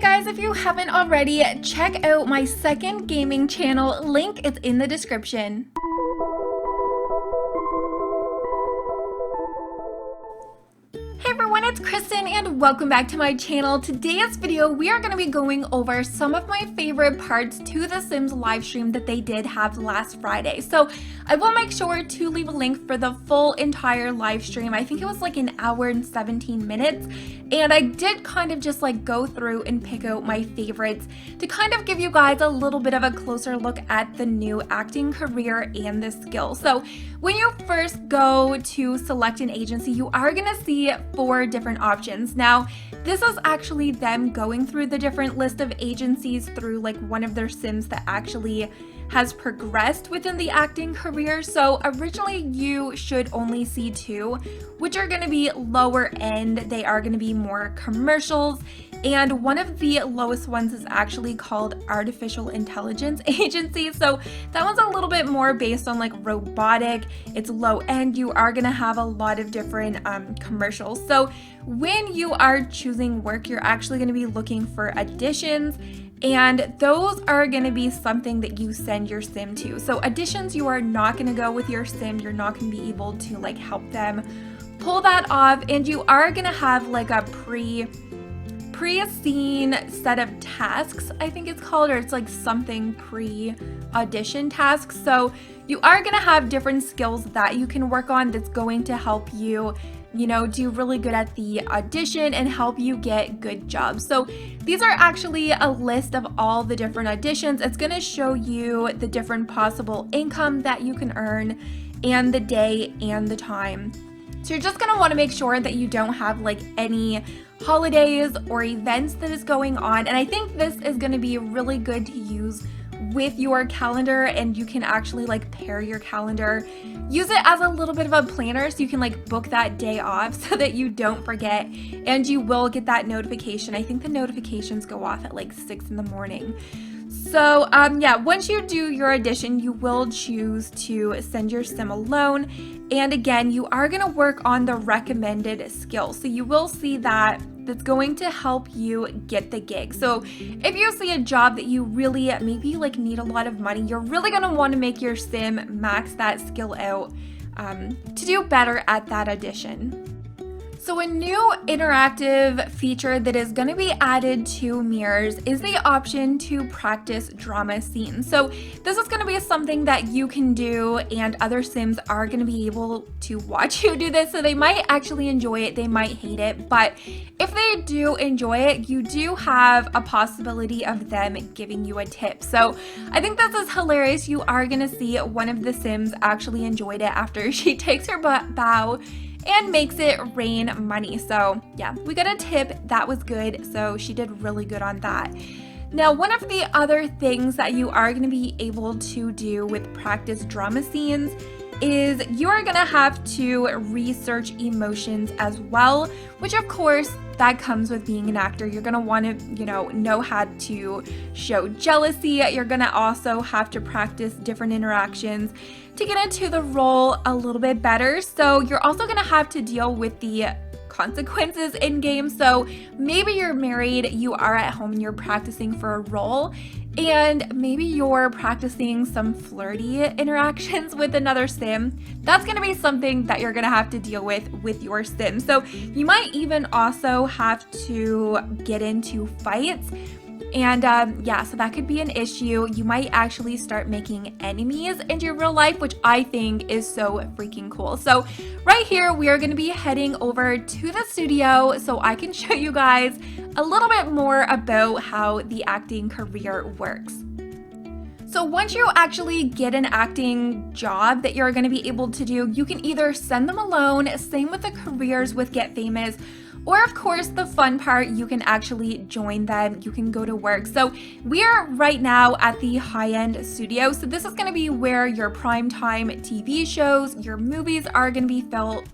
Guys, if you haven't already, check out my second gaming channel. Link is in the description. Hey everyone, it's Kristen and welcome back to my channel. Today's video, we are going to be going over some of my favorite parts to the Sims live stream that they did have last Friday. So I will make sure to leave a link for the full entire live stream. I think it was like an hour and 17 minutes. And I did kind of just like go through and pick out my favorites to kind of give you guys a little bit of a closer look at the new acting career and the skill. So when you first go to select an agency, you are going to see 4 different options. Now, this is actually them going through the different list of agencies through like one of their Sims that actually has progressed within the acting career. So originally you should only see 2, which are going to be lower end. They are going to be more commercials. And one of the lowest ones is actually called Artificial Intelligence Agency. So that one's a little bit more based on like robotic. It's low end. You are going to have a lot of different commercials. So when you are choosing work, you're actually going to be looking for auditions. And those are going to be something that you send your Sim to. So auditions, you are not going to go with your Sim. You're not going to be able to like help them pull that off. And you are going to have like a pre-scene set of tasks, I think it's called, or it's like something pre-audition tasks. So you are going to have different skills that you can work on that's going to help you, you know, do really good at the audition and help you get good jobs. So these are actually a list of all the different auditions. It's going to show you the different possible income that you can earn and the day and the time. So you're just going to want to make sure that you don't have like any holidays or events that is going on. And I think this is going to be really good to use with your calendar, and you can actually like pair your calendar, use it as a little bit of a planner so you can like book that day off so that you don't forget and you will get that notification. I think the notifications go off at like 6 in the morning. So yeah, once you do your audition, you will choose to send your Sim alone. And again, you are going to work on the recommended skills. So you will see that that's going to help you get the gig. So if you see a job that you really maybe like need a lot of money, you're really going to want to make your Sim max that skill out to do better at that audition. So a new interactive feature that is going to be added to mirrors is the option to practice drama scenes. So this is going to be something that you can do, and other Sims are going to be able to watch you do this. So they might actually enjoy it, they might hate it, but if they do enjoy it, you do have a possibility of them giving you a tip. So I think this is hilarious. You are going to see one of the Sims actually enjoyed it after she takes her bow and makes it rain money. So yeah, we got a tip. That was good. So she did really good on that. Now, one of the other things that you are going to be able to do with practice drama scenes is you are going to have to research emotions as well, which of course that comes with being an actor. You're going to want to, you know how to show jealousy. You're going to also have to practice different interactions to get into the role a little bit better. So you're also going to have to deal with the consequences in game. So maybe you're married, you are at home and you're practicing for a role, and maybe you're practicing some flirty interactions with another Sim. That's going to be something that you're going to have to deal with your Sim. So you might even also have to get into fights. And yeah, so that could be an issue. You might actually start making enemies into your real life, which I think is so freaking cool. So right here, we are going to be heading over to the studio so I can show you guys a little bit more about how the acting career works. So once you actually get an acting job that you're going to be able to do, you can either send them alone, same with the careers with Get Famous, or of course the fun part, you can actually join them, you can go to work. So we are right now at the high-end studio. So this is going to be where your primetime TV shows, your movies are going to be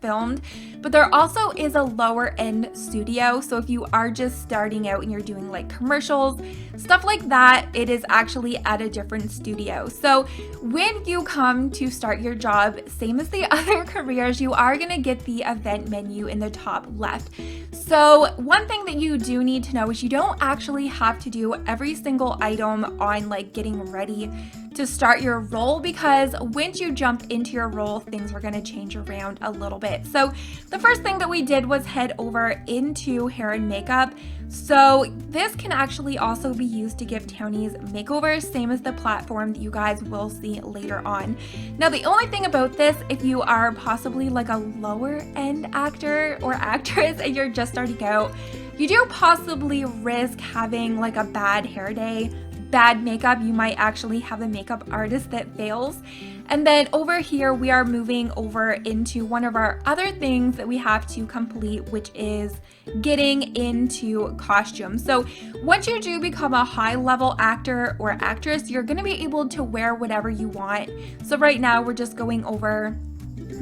filmed, but there also is a lower end studio. So if you are just starting out and you're doing like commercials, stuff like that, it is actually at a different studio. So when you come to start your job, same as the other careers, you are going to get the event menu in the top left. So one thing that you do need to know is you don't actually have to do every single item on like getting ready to start your role, because once you jump into your role, things are going to change around a little bit. So the first thing that we did was head over into hair and makeup. So this can actually also be used to give townies makeovers, same as the platform that you guys will see later on. Now the only thing about this, if you are possibly like a lower end actor or actress and you're just starting out, you do possibly risk having like a bad hair day, bad makeup. You might actually have a makeup artist that fails. And then over here, we are moving over into one of our other things that we have to complete, which is getting into costume. So once you do become a high level actor or actress, you're going to be able to wear whatever you want. So right now we're just going over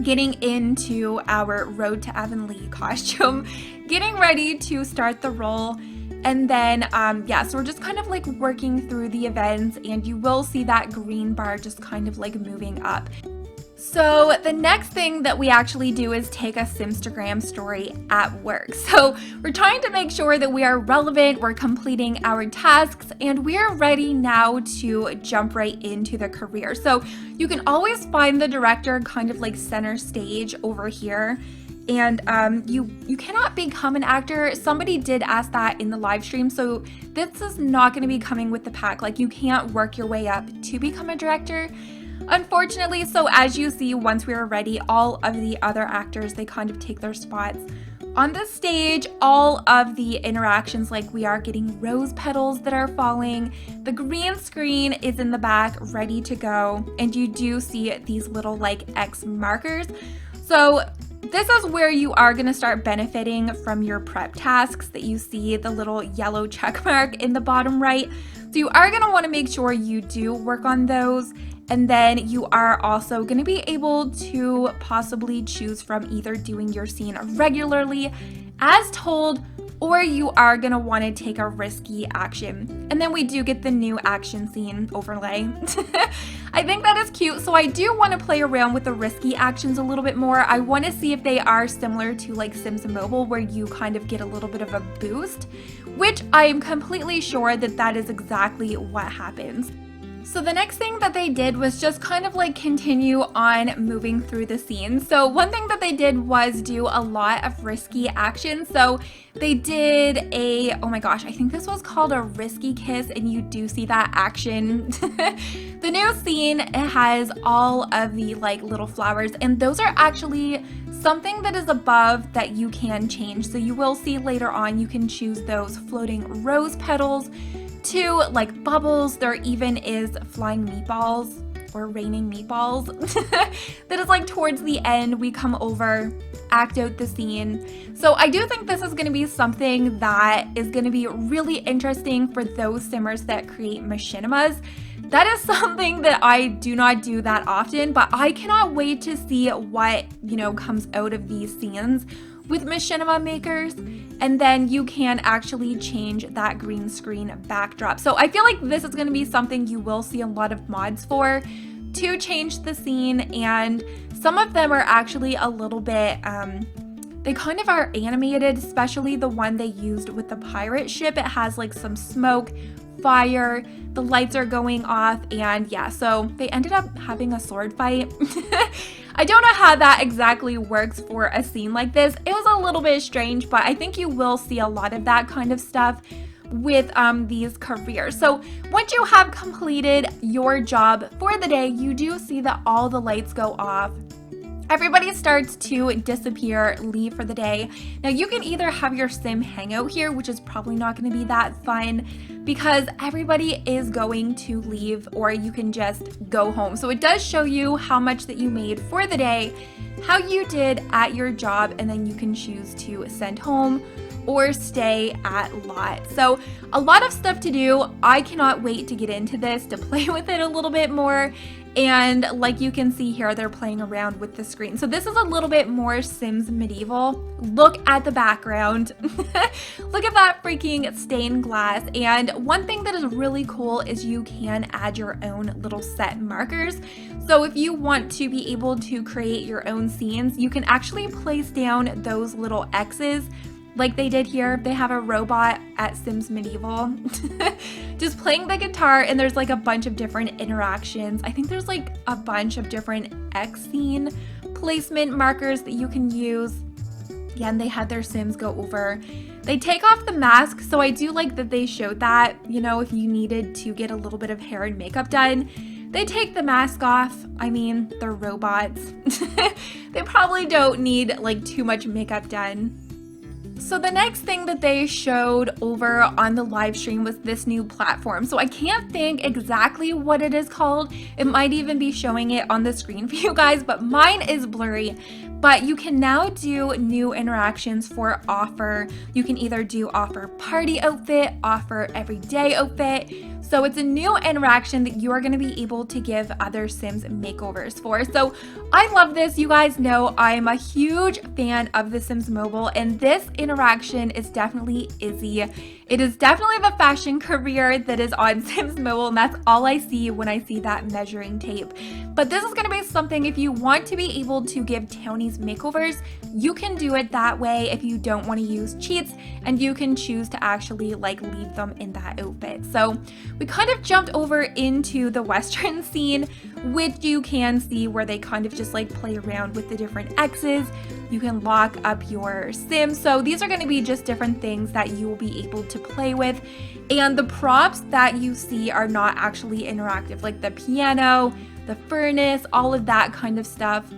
getting into our Road to Avonlea costume, getting ready to start the role. And then, so we're just kind of like working through the events, and you will see that green bar just kind of like moving up. So the next thing that we actually do is take a Simstagram story at work. So we're trying to make sure that we are relevant, we're completing our tasks, and we are ready now to jump right into the career. So you can always find the director kind of like center stage over here. And you cannot become an actor. Somebody did ask that in the live stream, so this is not going to be coming with the pack. Like, you can't work your way up to become a director, unfortunately. So as you see, once we are ready, all of the other actors, they kind of take their spots on the stage. All of the interactions, like we are getting rose petals that are falling, the green screen is in the back ready to go, and you do see these little like X markers. So this is where you are going to start benefiting from your prep tasks that you see the little yellow check mark in the bottom right. So you are going to want to make sure you do work on those. And then you are also going to be able to possibly choose from either doing your scene regularly as told, or you are going to want to take a risky action. And then we do get the new action scene overlay. I think that is cute. So I do want to play around with the risky actions a little bit more. I want to see if they are similar to like Sims Mobile, where you kind of get a little bit of a boost, which I am completely sure that that is exactly what happens. So the next thing that they did was just kind of like continue on moving through the scene. So one thing that they did was do a lot of risky action. So they did a, oh my gosh, I think this was called a risky kiss, and you do see that action. The new scene, it has all of the like little flowers, and those are actually something that is above that you can change. So you will see later on, you can choose those floating rose petals to like bubbles. There even is flying meatballs or raining meatballs. That is like towards the end, we come over, act out the scene. So I do think this is going to be something that is going to be really interesting for those simmers that create machinimas. That is something that I do not do that often, but I cannot wait to see what, comes out of these scenes with machinima makers. And then you can actually change that green screen backdrop. So I feel like this is going to be something you will see a lot of mods for, to change the scene. And some of them are actually a little bit, they kind of are animated, especially the one they used with the pirate ship. It has like some smoke, fire, the lights are going off, and yeah, so they ended up having a sword fight. I don't know how that exactly works for a scene like this. It was a little bit strange, but I think you will see a lot of that kind of stuff with these careers. So once you have completed your job for the day, you do see that all the lights go off. Everybody starts to disappear, leave for the day. Now you can either have your sim hang out here, which is probably not going to be that fun because everybody is going to leave, or you can just go home. So it does show you how much that you made for the day, how you did at your job, and then you can choose to send home or stay at lot. So a lot of stuff to do. I cannot wait to get into this, to play with it a little bit more. And like you can see here, they're playing around with the screen. So this is a little bit more Sims Medieval. Look at the background. Look at that freaking stained glass. And one thing that is really cool is you can add your own little set markers. So if you want to be able to create your own scenes, you can actually place down those little X's like they did here. They have a robot at Sims Medieval just playing the guitar, and there's like a bunch of different interactions. I think there's like a bunch of different X scene placement markers that you can use. Yeah, and they had their Sims go over. They take off the mask, so I do like that they showed that, you know, if you needed to get a little bit of hair and makeup done, they take the mask off. I mean, they're robots. They probably don't need like too much makeup done. So the next thing that they showed over on the live stream was this new platform. So I can't think exactly what it is called. It might even be showing it on the screen for you guys, but mine is blurry. But you can now do new interactions for offer. You can either do offer party outfit, offer everyday outfit. So it's a new interaction that you are going to be able to give other Sims makeovers for. So I love this. You guys know I'm a huge fan of The Sims Mobile, and this interaction is definitely Izzy. It is definitely the fashion career that is on Sims Mobile, and that's all I see when I see that measuring tape. But this is going to be something, if you want to be able to give townies makeovers, you can do it that way if you don't want to use cheats, and you can choose to actually like leave them in that outfit. So we kind of jumped over into the Western scene, which you can see where they kind of just like play around with the different X's. You can lock up your Sim. So these are going to be just different things that you will be able to play with. And the props that you see are not actually interactive, like the piano, the furnace, all of that kind of stuff.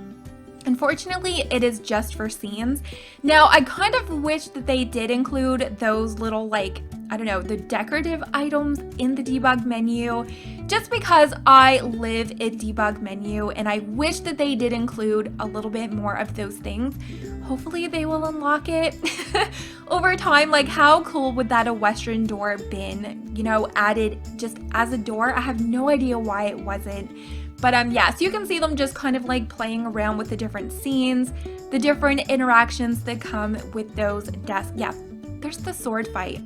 Unfortunately, it is just for scenes. Now, I kind of wish that they did include those little, like, I don't know, the decorative items in the debug menu, just because I live a debug menu, and I wish that they did include a little bit more of those things. Hopefully they will unlock it over time. Like, how cool would that a Western door been, you know, added just as a door? I have no idea why it wasn't. But yeah, so you can see them just kind of like playing around with the different scenes, the different interactions that come with those desks. Yeah, there's the sword fight.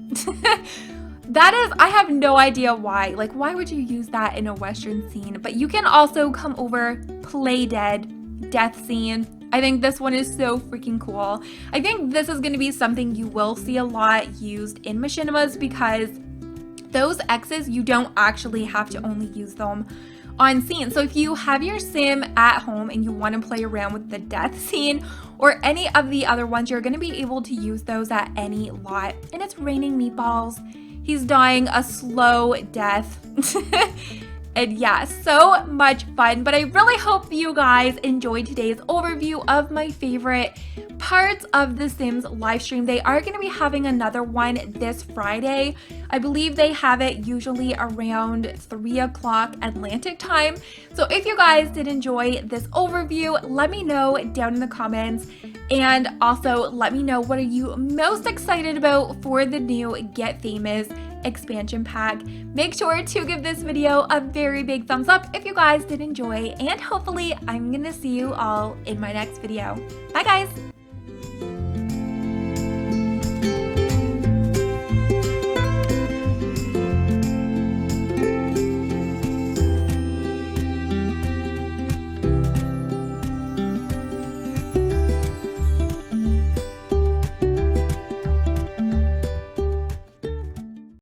That is, I have no idea why. Like, why would you use that in a Western scene? But you can also come over, play dead, death scene. I think this one is so freaking cool. I think this is going to be something you will see a lot used in machinimas, because those X's, you don't actually have to only use them on scene. So if you have your Sim at home and you want to play around with the death scene or any of the other ones, you're going to be able to use those at any lot. And it's raining meatballs. He's dying a slow death. And yeah, so much fun. But I really hope you guys enjoyed today's overview of my favorite parts of The Sims live stream. They are going to be having another one this Friday. I believe they have it usually around 3 o'clock Atlantic time. So if you guys did enjoy this overview, let me know down in the comments. And also let me know, what are you most excited about for the new Get Famous expansion pack? Make sure to give this video a very big thumbs up if you guys did enjoy, and hopefully I'm gonna see you all in my next video. Bye guys!